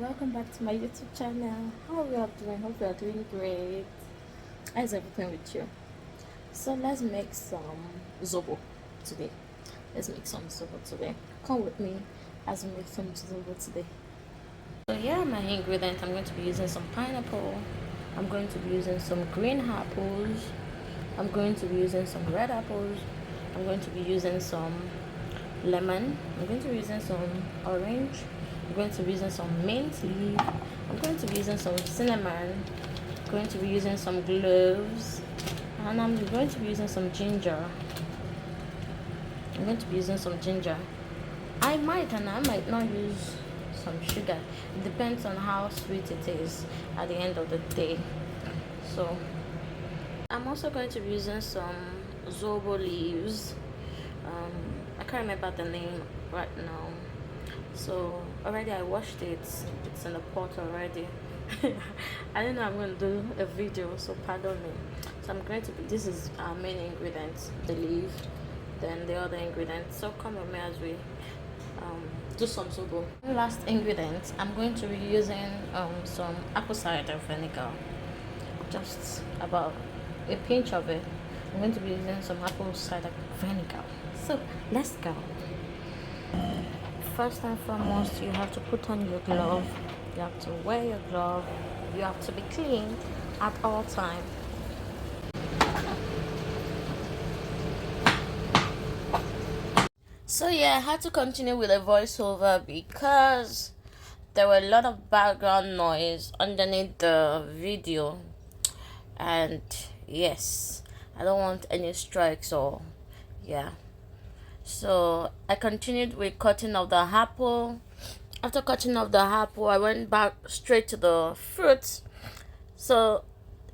welcome back to my YouTube channel. How are you all doing? Hope you are doing great. How's everything with you? So let's make some Zobo today. Come with me as we make some Zobo today. So yeah, my ingredients, I'm going to be using some pineapple. I'm going to be using some green apples. I'm going to be using some red apples. I'm going to be using some lemon. I'm going to be using some orange. I'm going to be using some mint leaf. I'm going to be using some cinnamon. I'm going to be using some cloves, and I'm going to be using some ginger. I might not use some sugar. It depends on how sweet it is at the end of the day. So I'm also going to be using some Zobo leaves. I can't remember the name right now. So already I washed it. It's in the pot already. I didn't know I'm going to do a video, so pardon me. So I'm going to be, this is our main ingredient, the leaf, then the other ingredients. So come with me as we do some Zobo. Last ingredient, I'm going to be using some apple cider vinegar, just about a pinch of it. I'm going to be using some apple cider vinegar. So let's go. First and foremost, you have to put on your glove. You have to wear your glove. You have to be clean at all times. So yeah, I had to continue with a voiceover because there were a lot of background noise underneath the video, and yes, I don't want any strikes or yeah. So I continued with cutting of the apple. After cutting of the apple, I went back straight to the fruits. So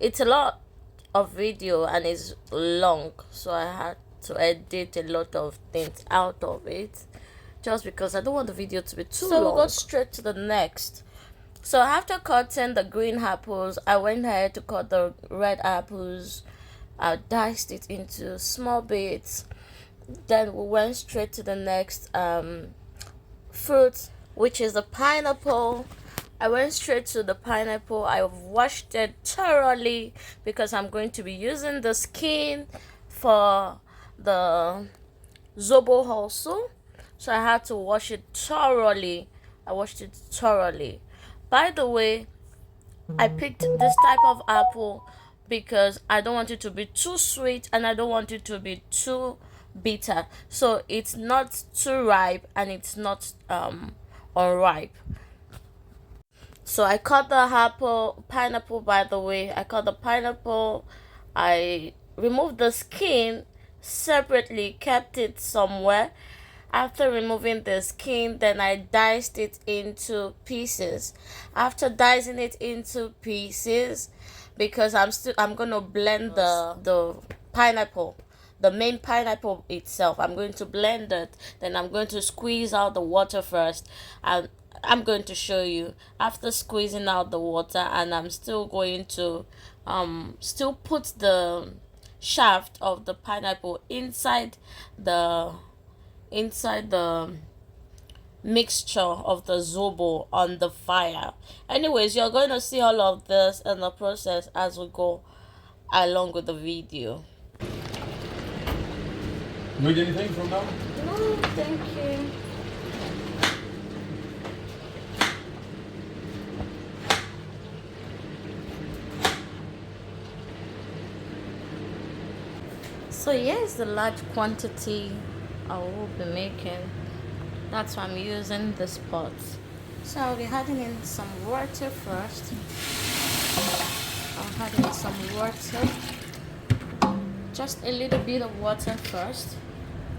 it's a lot of video and it's long, so I had to edit a lot of things out of it just because I don't want the video to be too long. So we'll go straight to the next. So after cutting the green apples, I went ahead to cut the red apples. I diced it into small bits. Then we went straight to the next fruit, which is the pineapple. I went straight to the pineapple. I washed it thoroughly because I'm going to be using the skin for the Zobo also. So I had to wash it thoroughly. By the way, I picked this type of apple because I don't want it to be too sweet and I don't want it to be too bitter, so it's not too ripe and it's not unripe. So I cut the pineapple. By the way, I cut the pineapple. I removed the skin separately, kept it somewhere. After removing the skin, then I diced it into pieces. After dicing it into pieces, because I'm gonna blend the pineapple, the main pineapple itself. I'm going to blend it, then I'm going to squeeze out the water first, and I'm going to show you after squeezing out the water. And I'm still going to still put the shaft of the pineapple inside the mixture of the Zobo on the fire. Anyways, you're going to see all of this in the process as we go along with the video. Need anything from now? No, thank you. So here's the large quantity I will be making. That's why I'm using this pot. So I'll be adding in some water first. I'll add in some water. Just a little bit of water first.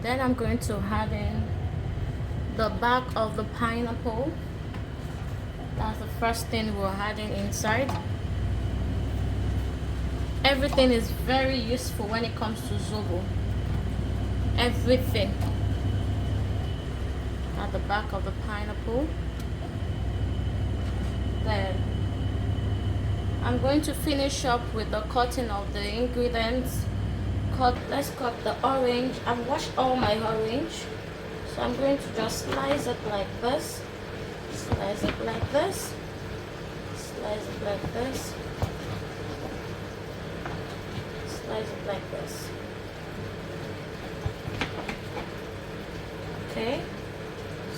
Then I'm going to add in the back of the pineapple. That's the first thing we're adding inside. Everything is very useful when it comes to Zobo. Everything. At the back of the pineapple. Then I'm going to finish up with the cutting of the ingredients. Let's cut the orange. I've washed all my orange, so I'm going to just slice it like this. Slice it like this. Slice it like this. Slice it like this. Okay,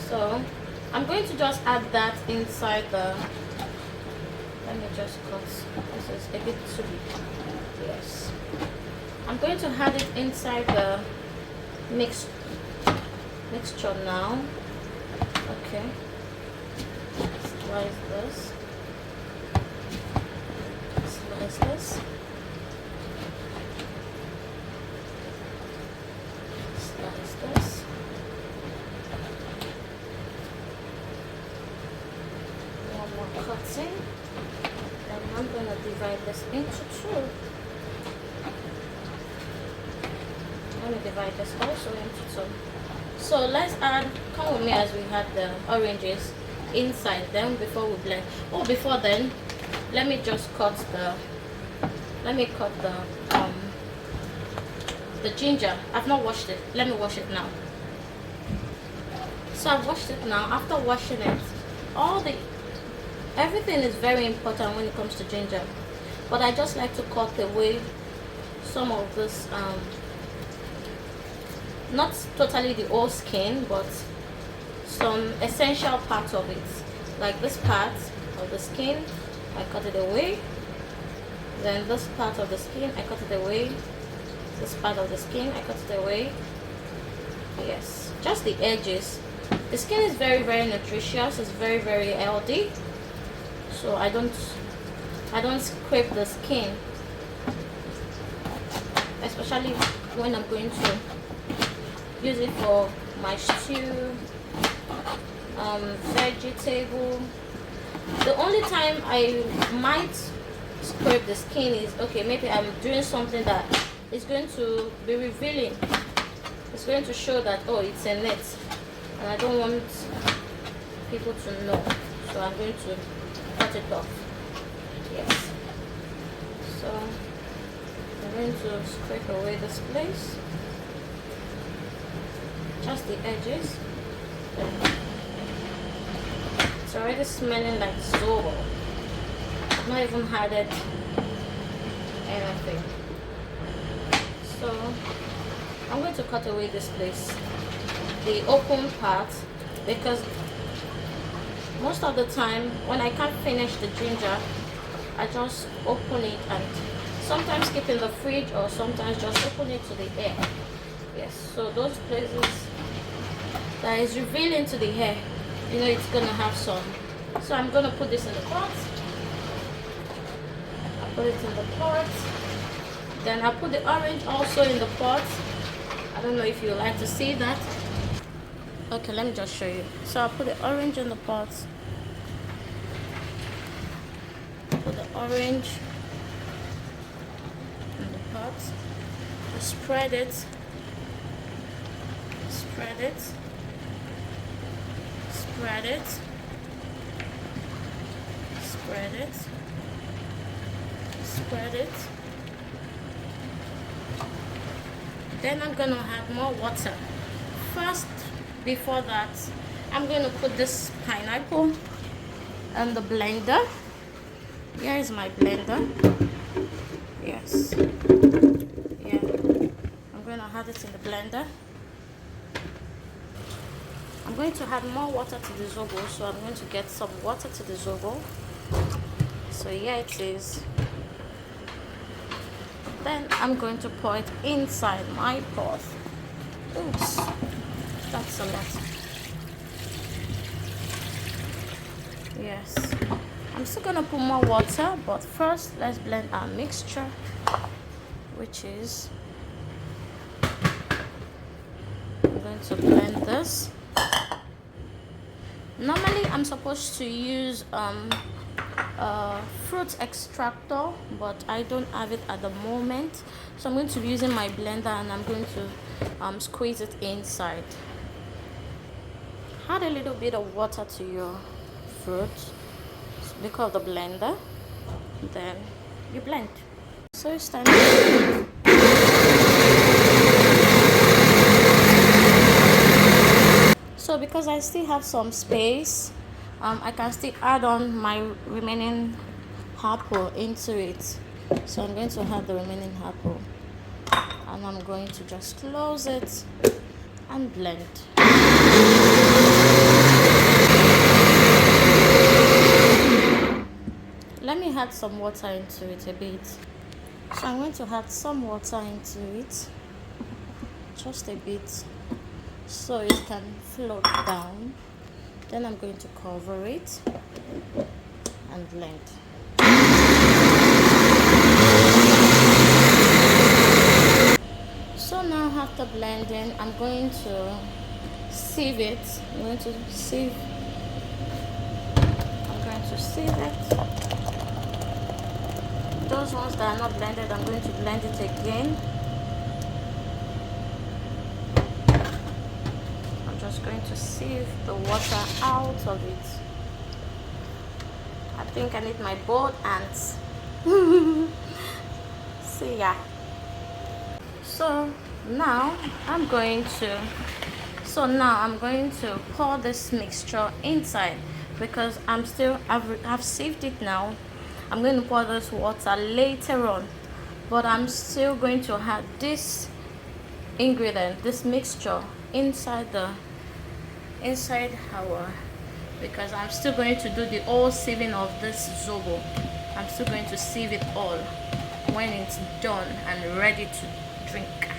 so I'm going to just add that inside the, let me just cut, this is a bit too big. Yes, I'm going to add it inside the mixture now. Okay, slice this, slice this, slice this. Cutting, and I'm going to divide this into two. I'm going to divide this also into two. So let's add, come with me as we had the oranges inside them before we blend. Oh, before then, let me just cut the, the ginger. I've not washed it. Let me wash it now. So I've washed it now. After washing it, everything is very important when it comes to ginger, but I just like to cut away some of this, not totally the whole skin, but some essential parts of it, like this part of the skin, I cut it away. Then this part of the skin, I cut it away. This part of the skin, I cut it away. Yes, just the edges. The skin is very, very nutritious. It's very, very healthy. So I don't scrape the skin, especially when I'm going to use it for my stew, vegetable. The only time I might scrape the skin is, okay, maybe I'm doing something that is going to be revealing. It's going to show that, oh, it's a net, and I don't want people to know, so I'm going to cut it off. Yes, so I'm going to scrape away this place, just the edges. It's already smelling like Zobo. I've not even had it anything. So I'm going to cut away this place, the open part, because most of the time when I can't finish the ginger, I just open it and sometimes keep in the fridge, or sometimes just open it to the air. Yes, so those places that is revealing to the hair, you know, it's gonna have some. So I'm gonna put this in the pot. I put it in the pot. Then I put the orange also in the pot. I don't know if you like to see that. Okay, let me just show you. So I put the orange in the pot. Put the orange in the pot. Spread it. Spread it. Spread it. Spread it. Spread it. Then I'm gonna add more water. First, before that, I'm going to put this pineapple in the blender. Here is my blender. Yes. Yeah. I'm going to add it in the blender. I'm going to add more water to the Zobo, so I'm going to get some water to the Zobo. So here it is. Then I'm going to pour it inside my pot. Oops. That's a lot. Yes, I'm still gonna put more water, but first let's blend our mixture, which is, I'm going to blend this. Normally I'm supposed to use fruit extractor, but I don't have it at the moment, so I'm going to be using my blender, and I'm going to squeeze it inside. Add a little bit of water to your fruit because of the blender, then you blend. So it's time to so because I still have some space, I can still add on my remaining apple into it. So I'm going to add the remaining apple, and I'm going to just close it and blend. Let me add some water into it a bit. So I'm going to add some water into it, just a bit, so it can float down. Then I'm going to cover it and blend. So now after blending, I'm going to sieve it. I'm going to sieve it. Those ones that are not blended, I'm going to blend it again. I'm just going to sieve the water out of it. I think I need my board ants. See ya. So now I'm going to pour this mixture inside, because I've sieved it now. I'm going to pour this water later on, but I'm still going to add this ingredient, this mixture, inside our, because I'm still going to do the whole sieving of this Zobo. I'm still going to sieve it all. When it's done and ready to drink,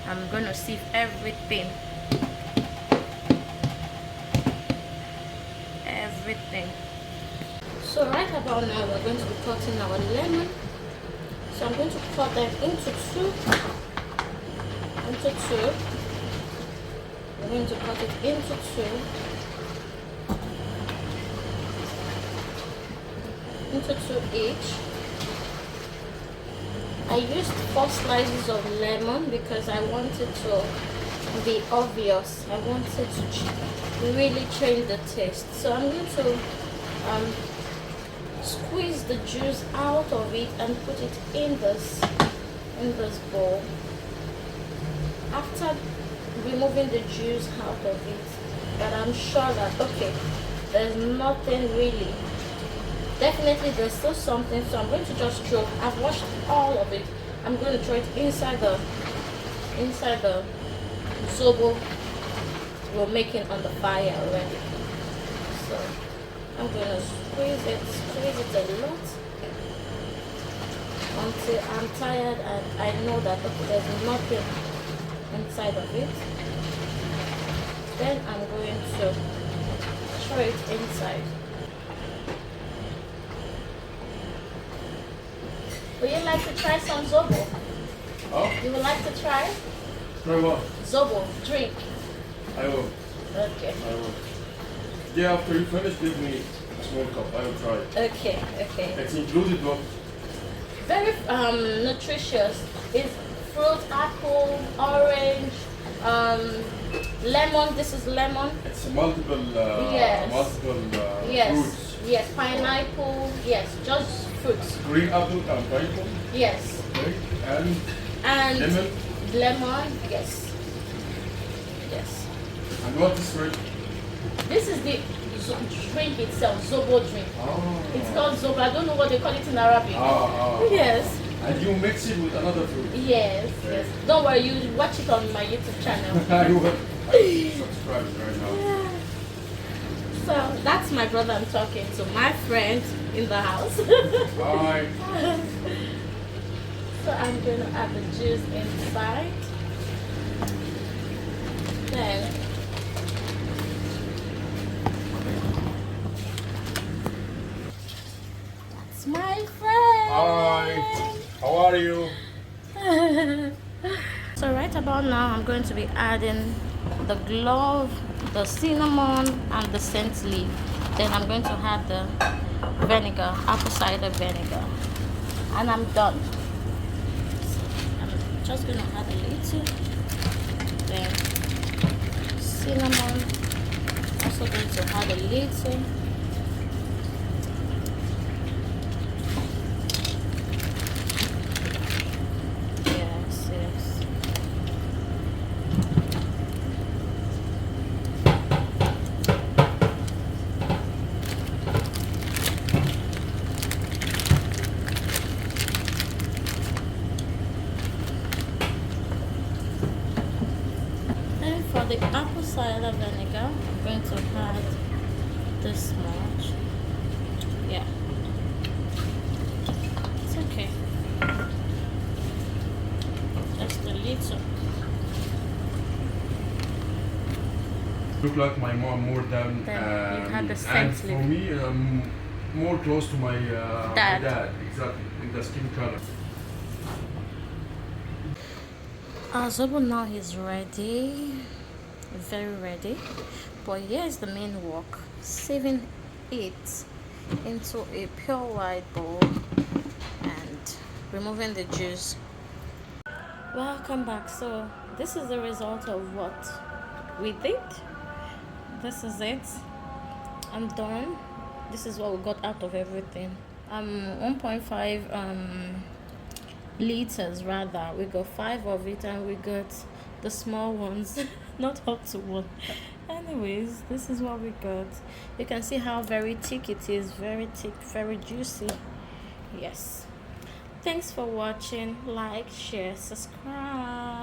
I'm going to sieve everything. So right about now, we're going to be cutting our lemon. So I'm going to cut them into two. We're going to cut it into two. Into two each. I used 4 slices of lemon because I wanted to be obvious. I wanted to really change the taste. So I'm going to squeeze the juice out of it and put it in this bowl. After removing the juice out of it, but I'm sure that okay, there's nothing really. Definitely there's still something, so I'm going to just throw. I've washed all of it. I'm going to throw it inside the Zobo we're making on the fire already. So I'm going to squeeze it a lot until I'm tired and I know that okay, there's nothing inside of it. Then I'm going to throw it inside. Would you like to try some Zobo? Oh? You would like to try? Try what? Zobo drink. I will. Okay. I will. Yeah, after you finish, give me a small cup. I will try it. Okay. It's included what? Very nutritious. It's fruit, apple, orange, lemon. This is lemon. It's multiple Yes. fruits. Yes, pineapple. Yes, just fruits. Green apple and pineapple. Yes. Okay. And And lemon. lemon. Yes. And what is red? This is the drink itself, Zobo drink. Oh. It's called Zobo. I don't know what they call it in Arabic. Yes. And you mix it with another fruit. Yes. Don't worry, you watch it on my YouTube channel. I will subscribe right now. So that's my brother I'm talking to, my friend in the house. Bye. So I'm going to add the juice inside. Then that's my friend. Hi. How are you? So right about now I'm going to be adding the clove, the cinnamon and the scent leaf. Then I'm going to add the vinegar, apple cider vinegar, and I'm done. I'm just going to add a little, then cinnamon, also going to add a little, cider vinegar. I'm going to add this much. Yeah, it's okay. Just a little. Look like my mom more than Then you had the and scent for me more close to my Dad. my dad, exactly, in the skin color. Our Zobo now is ready, very ready. But here's the main work: sieving it into a pure white bowl and removing the juice. Welcome back. So this is the result of what we did. This is it. I'm done. This is what we got out of everything. 1.5 liters rather. We got 5 of it and we got the small ones, not up to 1. Anyways, this is what we got. You can see how very thick it is, very thick, very juicy. Yes. Thanks for watching. Like, share, subscribe.